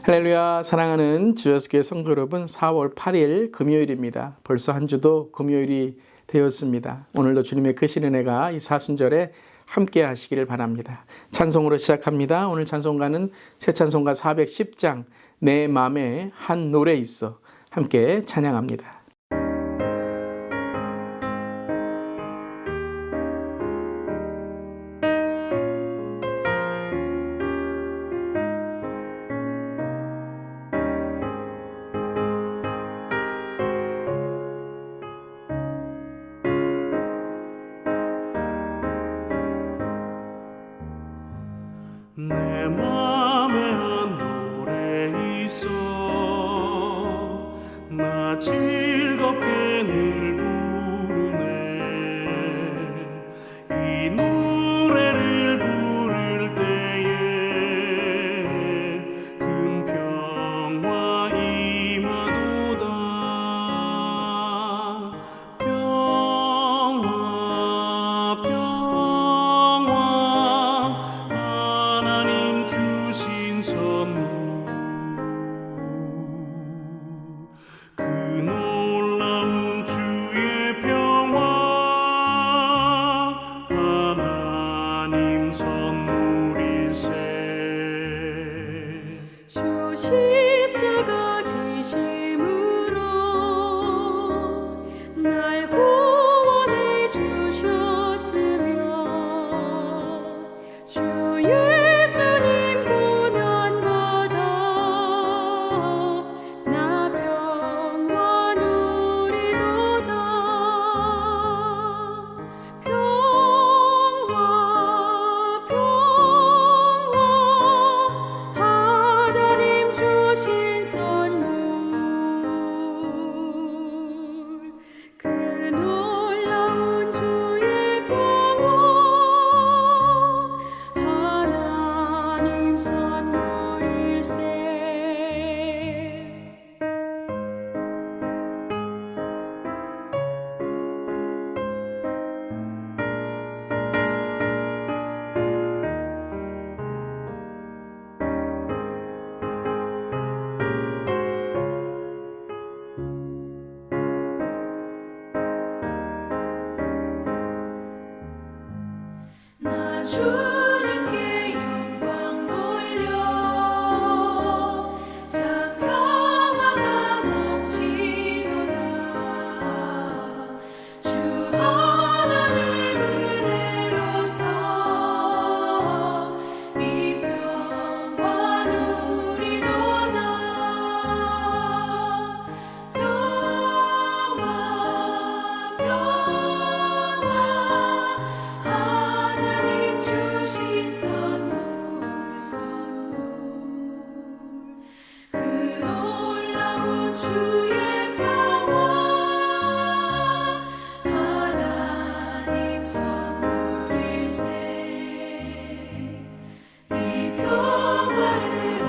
할렐루야. 사랑하는 주 예수교회 성도 여러분, 4월 8일 금요일입니다. 벌써 한 주도 금요일이 되었습니다. 오늘도 주님의 크신 은혜가 이 사순절에 함께 하시기를 바랍니다. 찬송으로 시작합니다. 오늘 찬송가는 새 찬송가 410장 내 맘에 한 노래 있어 함께 찬양합니다. 내 맘에 한 노래 있어 나 즐겁게 늘 부르네 이 노래를 부를 때에 큰 평화 임하도다 평화 하나님 주신 선물 그 놀라운 주의 평화 하나님 선물일세 주 십자가 지심으로 날 구원해 주셨으며 주 예수님 고난받아 나 평화 누리도다 평화 하나님 주신 선물 그 놀라운 주의 평화 하나님 선물일세 나 주님께 영광 돌려 참 평화가 넘치도다 주 하나님 은혜로서 이 평화 누리도다 하나님 주신 선물 그 놀라운 주의 평화 하나님 선물일세 이 평화를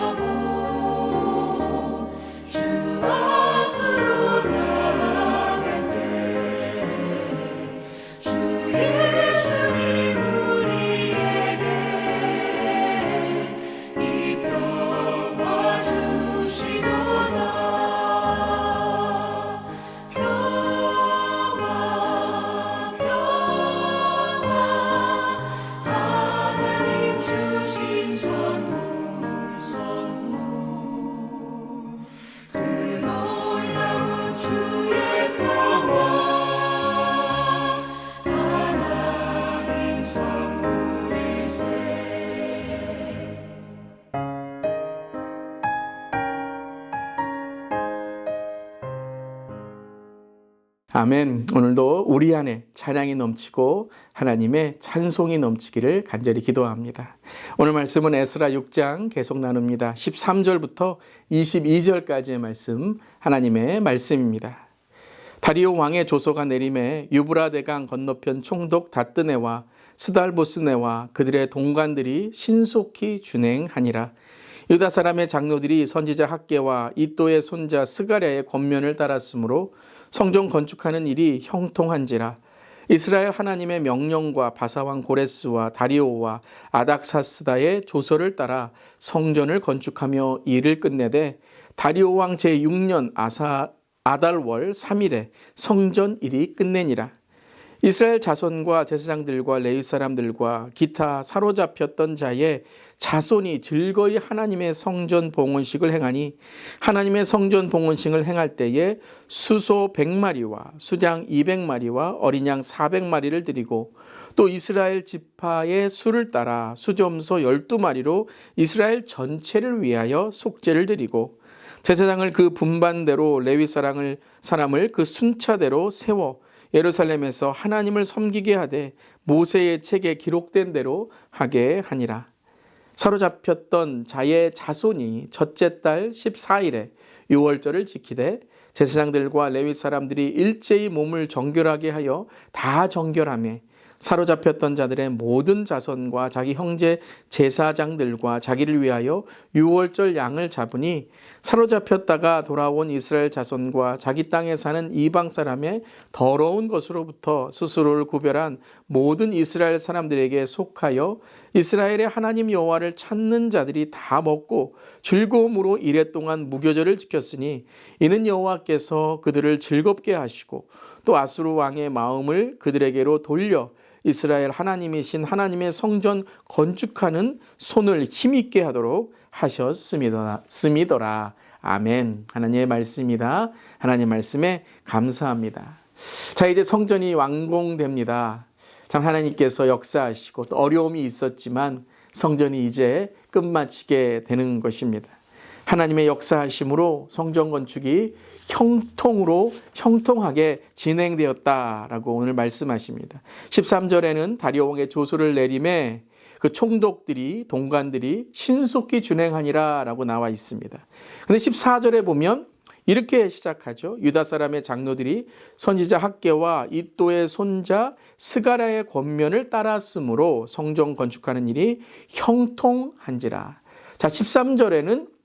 얻으려고 주 앞으로 나아갈 때 주 예수님 우리에게 이 평화 주시도다 평화 하나님 주신 선물 그 놀라운 주의 평화 하나님 선물일세 아멘. 오늘도 우리 안에 찬양이 넘치고 하나님의 찬송이 넘치기를 간절히 기도합니다. 오늘 말씀은 에스라 6장 계속 나눕니다. 13절부터 22절까지의 말씀, 하나님의 말씀입니다. 다리오 왕의 조서가 내림에 유브라데강 건너편 총독 다뜨네와 스달보스네와 그들의 동관들이 신속히 준행하니라. 유다 사람의 장로들이 선지자 학개와 이또의 손자 스가랴의 권면을 따랐으므로 성전 건축하는 일이 형통한지라. 이스라엘 하나님의 명령과 바사왕 고레스와 다리오와 아닥사스다의 조서를 따라 성전을 건축하며 일을 끝내되 다리오 왕 제6년 아달월 3일에 성전 일이 끝내니라. 이스라엘 자손과 제사장들과 레위 사람들과 기타 사로잡혔던 자의 자손이 즐거이 하나님의 성전 봉헌식을 행하니 하나님의 성전 봉헌식을 행할 때에 수소 100마리와 수장 200마리와 어린 양 400마리를 드리고 또 이스라엘 지파의 수를 따라 수점소 12마리로 이스라엘 전체를 위하여 속죄를 드리고 제사장을 그 분반대로 레위 사람을 그 순차대로 세워 예루살렘에서 하나님을 섬기게 하되 모세의 책에 기록된 대로 하게 하니라. 사로잡혔던 자의 자손이 첫째 달 14일에 유월절을 지키되 제사장들과 레위 사람들이 일제히 몸을 정결하게 하여 다 정결하며 사로잡혔던 자들의 모든 자손과 자기 형제 제사장들과 자기를 위하여 유월절 양을 잡으니 사로잡혔다가 돌아온 이스라엘 자손과 자기 땅에 사는 이방 사람의 더러운 것으로부터 스스로를 구별한 모든 이스라엘 사람들에게 속하여 이스라엘의 하나님 여호와를 찾는 자들이 다 먹고 즐거움으로 이레 동안 무교절을 지켰으니 이는 여호와께서 그들을 즐겁게 하시고 또 아수르 왕의 마음을 그들에게로 돌려 이스라엘 하나님이신 하나님의 성전 건축하는 손을 힘있게 하도록 하셨음이더라. 아멘. 하나님의 말씀입니다. 하나님의 말씀에 감사합니다. 자, 이제 성전이 완공됩니다. 참 하나님께서 역사하시고 또 어려움이 있었지만 성전이 이제 끝마치게 되는 것입니다. 하나님의 역사하심으로 성전 건축이 형통하게 진행되었다라고 오늘 말씀하십니다. 13절에는 다리오 왕의 조서를 내림에 그 총독들이 동관들이 신속히 준행하니라 라고 나와 있습니다. 근데 14절에 보면 이렇게 시작하죠. 유다 사람의 장로들이 선지자 학개와 이도의 손자 스가랴의 권면을 따랐으므로 성전 건축하는 일이 형통한지라. 자, 13절에는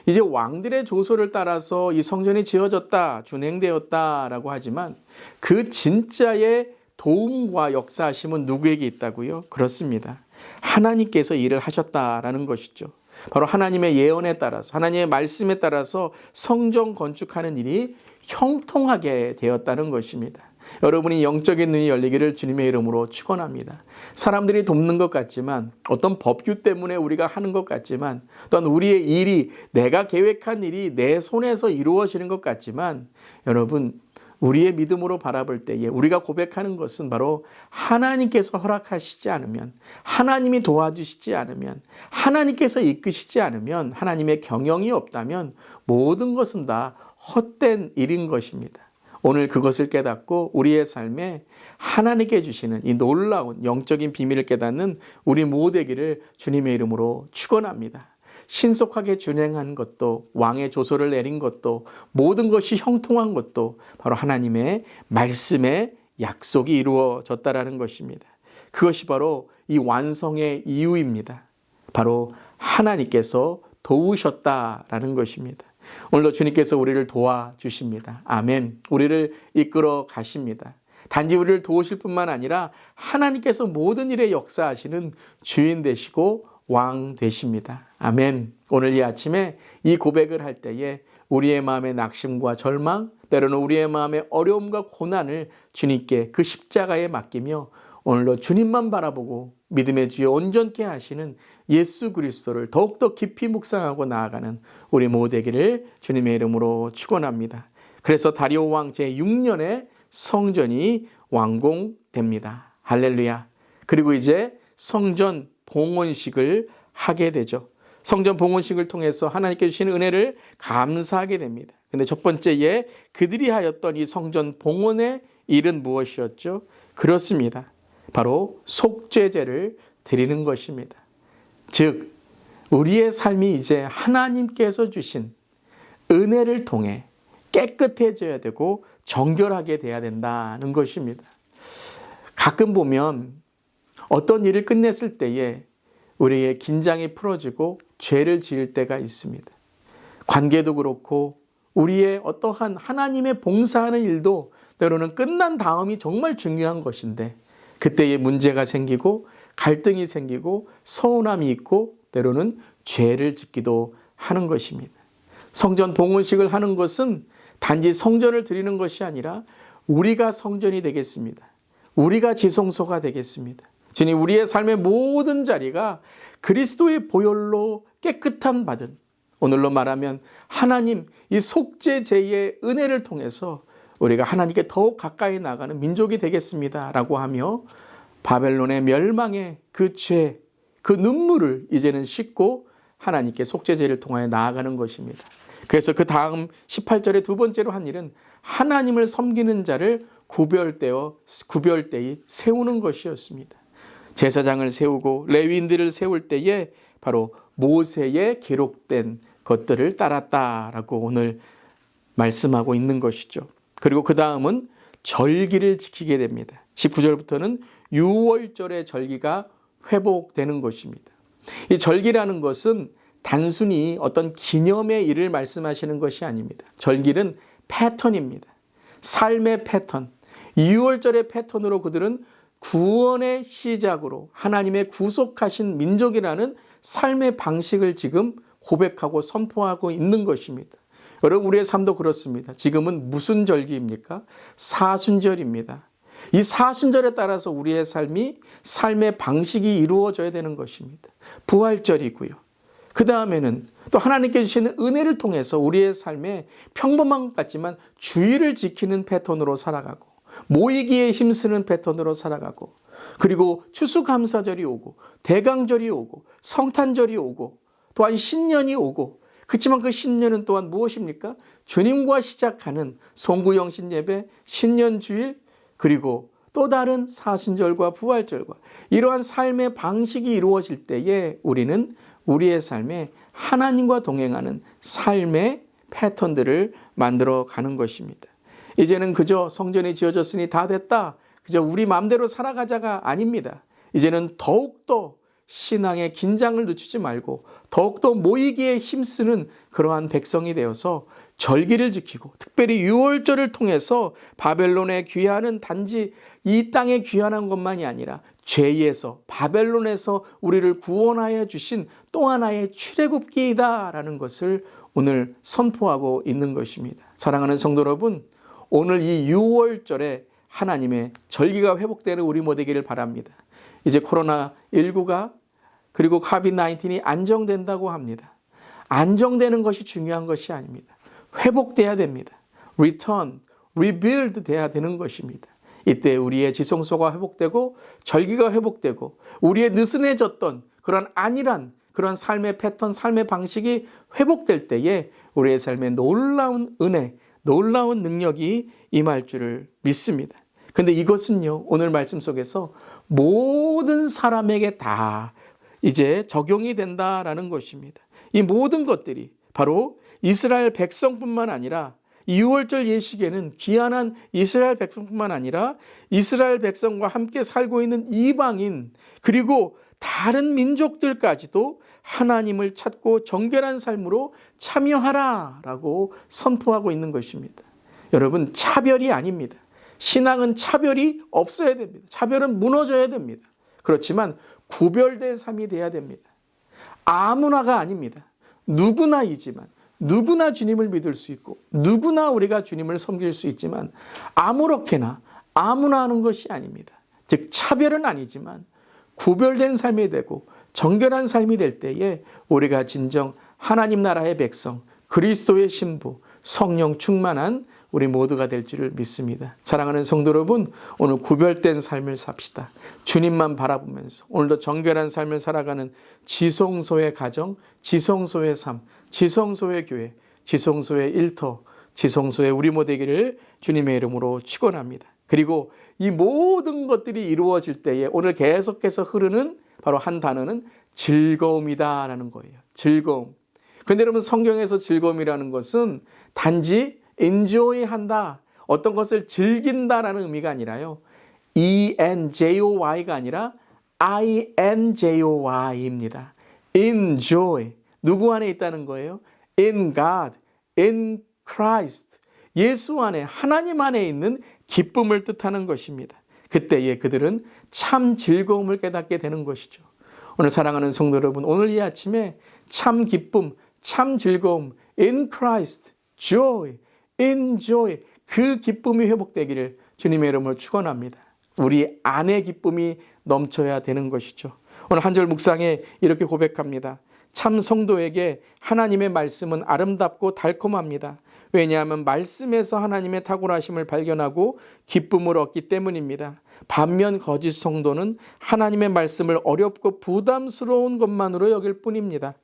이제 왕들의 조서를 따라서 이 성전이 지어졌다, 준행되었다라고 하지만 그 진짜의 도움과 역사하심은 누구에게 있다고요? 그렇습니다. 하나님께서 일을 하셨다라는 것이죠. 바로 하나님의 예언에 따라서 하나님의 말씀에 따라서 성전 건축하는 일이 형통하게 되었다는 것입니다. 여러분이 영적인 눈이 열리기를 주님의 이름으로 축원합니다. 사람들이 돕는 것 같지만 어떤 법규 때문에 우리가 하는 것 같지만 또한 우리의 일이 내가 계획한 일이 내 손에서 이루어지는 것 같지만 여러분 우리의 믿음으로 바라볼 때에 우리가 고백하는 것은 바로 하나님께서 허락하시지 않으면 하나님이 도와주시지 않으면 하나님께서 이끄시지 않으면 하나님의 경영이 없다면 모든 것은 다 헛된 일인 것입니다. 오늘 그것을 깨닫고 우리의 삶에 하나님께 주시는 이 놀라운 영적인 비밀을 깨닫는 우리 모두 되기를 주님의 이름으로 축원합니다. 신속하게 준행한 것도 왕의 조서를 내린 것도 모든 것이 형통한 것도 바로 하나님의 말씀의 약속이 이루어졌다라는 것입니다. 그것이 바로 이 완성의 이유입니다. 바로 하나님께서 도우셨다라는 것입니다. 오늘도 주님께서 우리를 도와주십니다. 아멘. 우리를 이끌어 가십니다. 단지 우리를 도우실 뿐만 아니라 하나님께서 모든 일에 역사하시는 주인 되시고 왕 되십니다. 아멘. 오늘 이 아침에 이 고백을 할 때에 우리의 마음의 낙심과 절망, 때로는 우리의 마음의 어려움과 고난을 주님께 그 십자가에 맡기며 오늘도 주님만 바라보고 믿음의 주여 온전케 하시는 예수 그리스도를 더욱더 깊이 묵상하고 나아가는 우리 모두 되기를 주님의 이름으로 축원합니다. 그래서 다리오 왕 제6년에 성전이 완공됩니다. 할렐루야. 그리고 이제 성전 봉헌식을 하게 되죠. 성전 봉헌식을 통해서 하나님께 주시는 은혜를 감사하게 됩니다. 근데 첫 번째에 그들이 하였던 이 성전 봉헌의 일은 무엇이었죠? 그렇습니다. 바로 속죄제를 드리는 것입니다. 즉 우리의 삶이 이제 하나님께서 주신 은혜를 통해 깨끗해져야 되고 정결하게 돼야 된다는 것입니다. 가끔 보면 어떤 일을 끝냈을 때에 우리의 긴장이 풀어지고 죄를 지을 때가 있습니다. 관계도 그렇고 우리의 어떠한 하나님의 봉사하는 일도 때로는 끝난 다음이 정말 중요한 것인데 그때에 문제가 생기고 갈등이 생기고 서운함이 있고 때로는 죄를 짓기도 하는 것입니다. 성전 봉헌식을 하는 것은 단지 성전을 드리는 것이 아니라 우리가 성전이 되겠습니다. 우리가 지성소가 되겠습니다. 주님, 우리의 삶의 모든 자리가 그리스도의 보혈로 깨끗함 받은, 오늘로 말하면 하나님 이 속죄제의 은혜를 통해서 우리가 하나님께 더욱 가까이 나가는 민족이 되겠습니다 라고 하며 바벨론의 멸망의 그 죄, 그 눈물을 이제는 씻고 하나님께 속죄제를 통하여 나아가는 것입니다. 그래서 그 다음 18절의 두 번째로 한 일은 하나님을 섬기는 자를 구별되이 세우는 것이었습니다. 제사장을 세우고 레위인들을 세울 때에 바로 모세에 기록된 것들을 따랐다라고 오늘 말씀하고 있는 것이죠. 그리고 그 다음은 절기를 지키게 됩니다. 19절부터는 유월절의 절기가 회복되는 것입니다. 이 절기라는 것은 단순히 어떤 기념의 일을 말씀하시는 것이 아닙니다. 절기는 패턴입니다. 삶의 패턴. 2월절의 패턴으로 그들은 구원의 시작으로 하나님의 구속하신 민족이라는 삶의 방식을 지금 고백하고 선포하고 있는 것입니다. 여러분, 우리의 삶도 그렇습니다. 지금은 무슨 절기입니까? 사순절입니다. 이 사순절에 따라서 우리의 삶의 방식이 이루어져야 되는 것입니다. 부활절이고요. 그 다음에는 또 하나님께 주시는 은혜를 통해서 우리의 삶에 평범한 것 같지만 주의를 지키는 패턴으로 살아가고 모이기에 힘쓰는 패턴으로 살아가고 그리고 추수감사절이 오고 대강절이 오고 성탄절이 오고 또한 신년이 오고 그렇지만 그 신년은 또한 무엇입니까? 주님과 시작하는 송구영 신예배, 신년주일 그리고 또 다른 사순절과 부활절과 이러한 삶의 방식이 이루어질 때에 우리는 우리의 삶에 하나님과 동행하는 삶의 패턴들을 만들어 가는 것입니다. 이제는 그저 성전이 지어졌으니 다 됐다. 그저 우리 마음대로 살아가자가 아닙니다. 이제는 더욱더 신앙의 긴장을 늦추지 말고 더욱더 모이기에 힘쓰는 그러한 백성이 되어서 절기를 지키고 특별히 유월절을 통해서 바벨론에 귀환은 단지 이 땅에 귀환한 것만이 아니라 죄에서 바벨론에서 우리를 구원하여 주신 또 하나의 출애굽기이다라는 것을 오늘 선포하고 있는 것입니다. 사랑하는 성도 여러분, 오늘 이 유월절에 하나님의 절기가 회복되는 우리 모두 되기를 바랍니다. 이제 코로나19가 그리고 코비드-19이 안정된다고 합니다. 안정되는 것이 중요한 것이 아닙니다. 회복돼야 됩니다. Return, rebuild 돼야 되는 것입니다. 이때 우리의 지성소가 회복되고 절기가 회복되고 우리의 느슨해졌던 그런 안일한 그런 삶의 패턴, 삶의 방식이 회복될 때에 우리의 삶에 놀라운 은혜, 놀라운 능력이 임할 줄을 믿습니다. 근데 이것은요, 오늘 말씀 속에서 모든 사람에게 다 이제 적용이 된다라는 것입니다. 이 모든 것들이 바로 이스라엘 백성뿐만 아니라 2월절 예식에는 귀환한 이스라엘 백성뿐만 아니라 이스라엘 백성과 함께 살고 있는 이방인 그리고 다른 민족들까지도 하나님을 찾고 정결한 삶으로 참여하라라고 선포하고 있는 것입니다. 여러분, 차별이 아닙니다. 신앙은 차별이 없어야 됩니다. 차별은 무너져야 됩니다. 그렇지만 구별된 삶이 돼야 됩니다. 아무나가 아닙니다. 누구나이지만 누구나 주님을 믿을 수 있고 누구나 우리가 주님을 섬길 수 있지만 아무렇게나 아무나 하는 것이 아닙니다. 즉 차별은 아니지만 구별된 삶이 되고 정결한 삶이 될 때에 우리가 진정 하나님 나라의 백성, 그리스도의 신부, 성령 충만한 우리 모두가 될 줄을 믿습니다. 사랑하는 성도 여러분, 오늘 구별된 삶을 삽시다. 주님만 바라보면서 오늘도 정결한 삶을 살아가는 지성소의 가정, 지성소의 삶, 지성소의 교회, 지성소의 일터, 지성소의 우리 모두 되기를 주님의 이름으로 축원합니다. 그리고 이 모든 것들이 이루어질 때에 오늘 계속해서 흐르는 바로 한 단어는 즐거움이다라는 거예요. 즐거움. 그런데 여러분, 성경에서 즐거움이라는 것은 단지 enjoy 한다, 어떤 것을 즐긴다라는 의미가 아니라요. enjoy가 아니라 injoy입니다. enjoy. 누구 안에 있다는 거예요? in God, in Christ. 예수 안에, 하나님 안에 있는 기쁨을 뜻하는 것입니다. 그때에 그들은 참 즐거움을 깨닫게 되는 것이죠. 오늘 사랑하는 성도 여러분, 오늘 이 아침에 참 기쁨, 참 즐거움, in Christ, joy, in joy, 그 기쁨이 회복되기를 주님의 이름으로 축원합니다. 우리 안에 기쁨이 넘쳐야 되는 것이죠. 오늘 한 절 묵상에 이렇게 고백합니다. 참 성도에게 하나님의 말씀은 아름답고 달콤합니다. 왜냐하면 말씀에서 하나님의 탁월하심을 발견하고 기쁨을 얻기 때문입니다. 반면 거짓 성도는 하나님의 말씀을 어렵고 부담스러운 것만으로 여길 뿐입니다.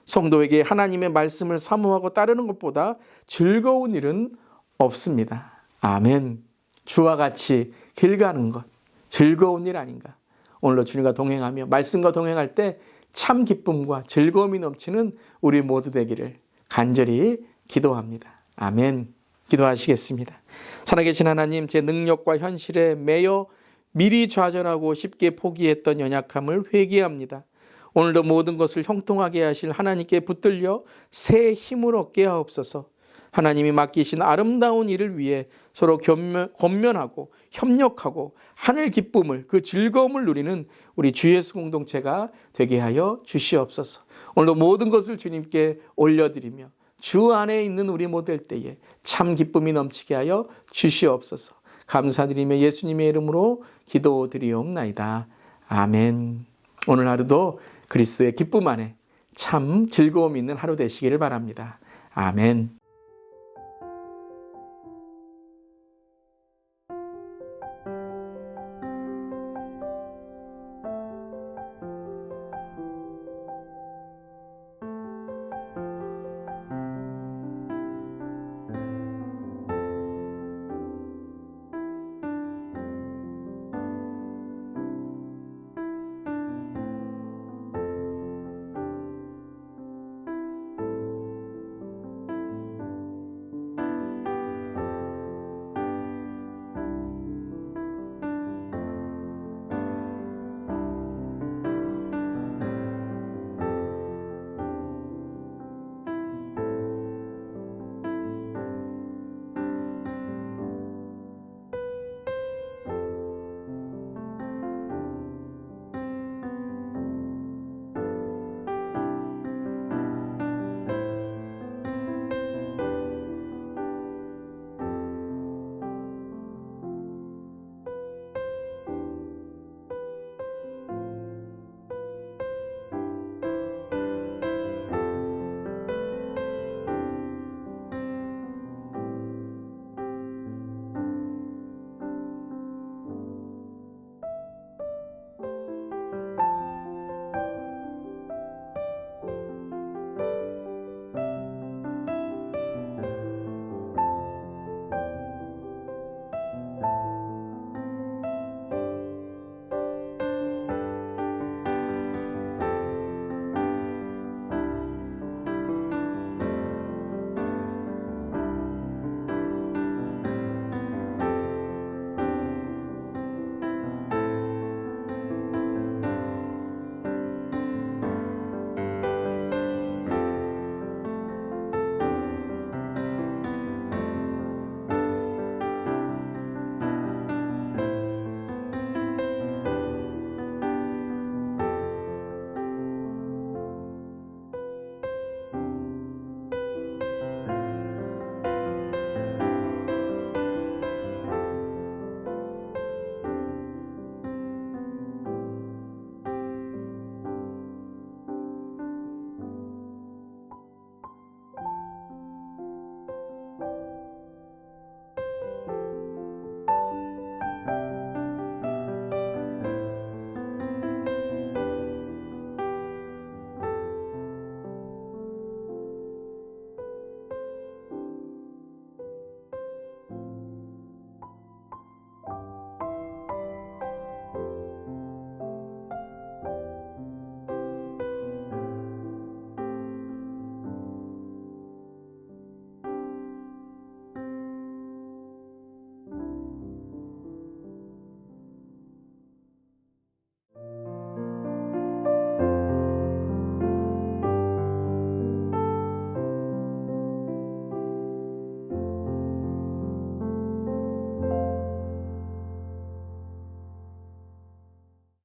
성도에게 하나님의 말씀을 사모하고 따르는 것보다 즐거운 일은 없습니다. 아멘. 주와 같이 길 가는 것, 즐거운 일 아닌가. 오늘도 주님과 동행하며 말씀과 동행할 때 참 기쁨과 즐거움이 넘치는 우리 모두 되기를 간절히 기도합니다. 아멘. 기도하시겠습니다. 살아계신 하나님, 제 능력과 현실에 매여 미리 좌절하고 쉽게 포기했던 연약함을 회개합니다. 오늘도 모든 것을 형통하게 하실 하나님께 붙들려 새 힘을 얻게 하옵소서. 하나님이 맡기신 아름다운 일을 위해 서로 권면하고 협력하고 하늘 기쁨을, 그 즐거움을 누리는 우리 주 예수 공동체가 되게 하여 주시옵소서. 오늘도 모든 것을 주님께 올려드리며 주 안에 있는 우리 모델 때에 참 기쁨이 넘치게 하여 주시옵소서. 감사드리며 예수님의 이름으로 기도드리옵나이다. 아멘. 오늘 하루도 그리스도의 기쁨 안에 참 즐거움 있는 하루 되시기를 바랍니다. 아멘.